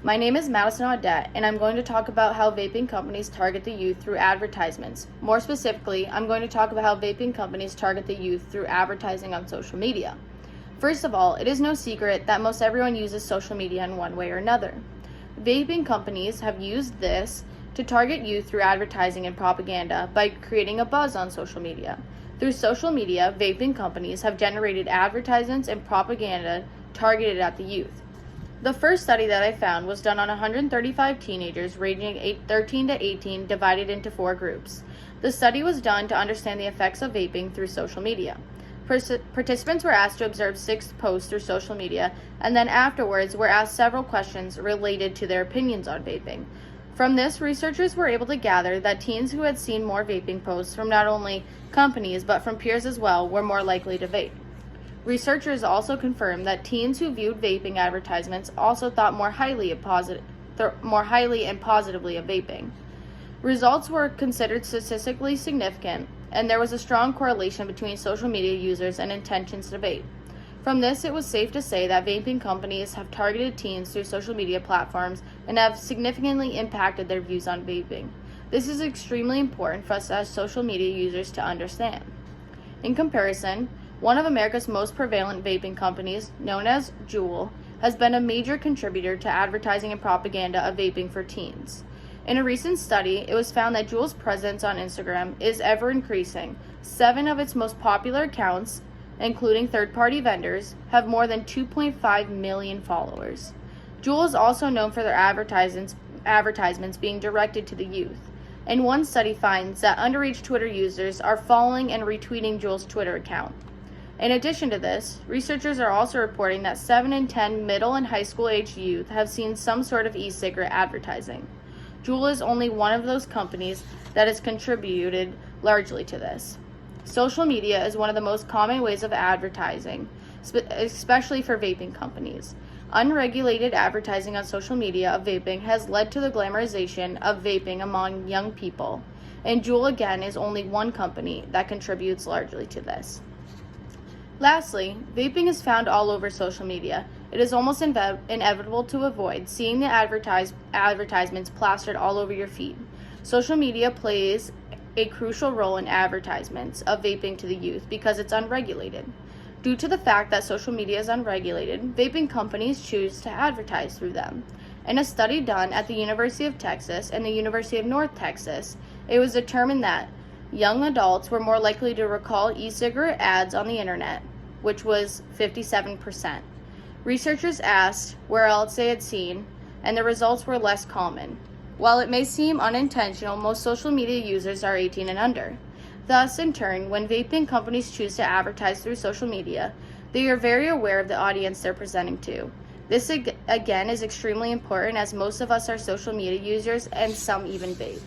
My name is Madison Audette, and I'm going to talk about how vaping companies target the youth through advertisements. More specifically, I'm going to talk about how vaping companies target the youth through advertising on social media. First of all, it is no secret that most everyone uses social media in one way or another. Vaping companies have used this to target youth through advertising and propaganda by creating a buzz on social media. Through social media, vaping companies have generated advertisements and propaganda targeted at the youth. The first study that I found was done on 135 teenagers ranging 13 to 18, divided into 4 groups. The study was done to understand the effects of vaping through social media. Participants were asked to observe 6 posts through social media, and then afterwards were asked several questions related to their opinions on vaping. From this, researchers were able to gather that teens who had seen more vaping posts from not only companies but from peers as well were more likely to vape. Researchers also confirmed that teens who viewed vaping advertisements also thought more highly and positively of vaping. Results were considered statistically significant, and there was a strong correlation between social media users and intentions to vape. From this, it was safe to say that vaping companies have targeted teens through social media platforms and have significantly impacted their views on vaping. This is extremely important for us as social media users to understand. In comparison, one of America's most prevalent vaping companies, known as Juul, has been a major contributor to advertising and propaganda of vaping for teens. In a recent study, it was found that Juul's presence on Instagram is ever increasing. 7 of its most popular accounts, including third-party vendors, have more than 2.5 million followers. Juul is also known for their advertisements being directed to the youth. And one study finds that underage Twitter users are following and retweeting Juul's Twitter account. In addition to this, researchers are also reporting that 7 in 10 middle and high school-aged youth have seen some sort of e-cigarette advertising. Juul is only one of those companies that has contributed largely to this. Social media is one of the most common ways of advertising, especially for vaping companies. Unregulated advertising on social media of vaping has led to the glamorization of vaping among young people, and Juul again is only one company that contributes largely to this. Lastly, vaping is found all over social media. It is almost inevitable to avoid seeing the advertisements plastered all over your feed. Social media plays a crucial role in advertisements of vaping to the youth because it's unregulated. Due to the fact that social media is unregulated, vaping companies choose to advertise through them. In a study done at the University of Texas and the University of North Texas, it was determined that young adults were more likely to recall e-cigarette ads on the internet, which was 57%. Researchers asked where else they had seen, and the results were less common. While it may seem unintentional, most social media users are 18 and under. Thus, in turn, when vaping companies choose to advertise through social media, they are very aware of the audience they're presenting to. This, again, is extremely important as most of us are social media users and some even vape.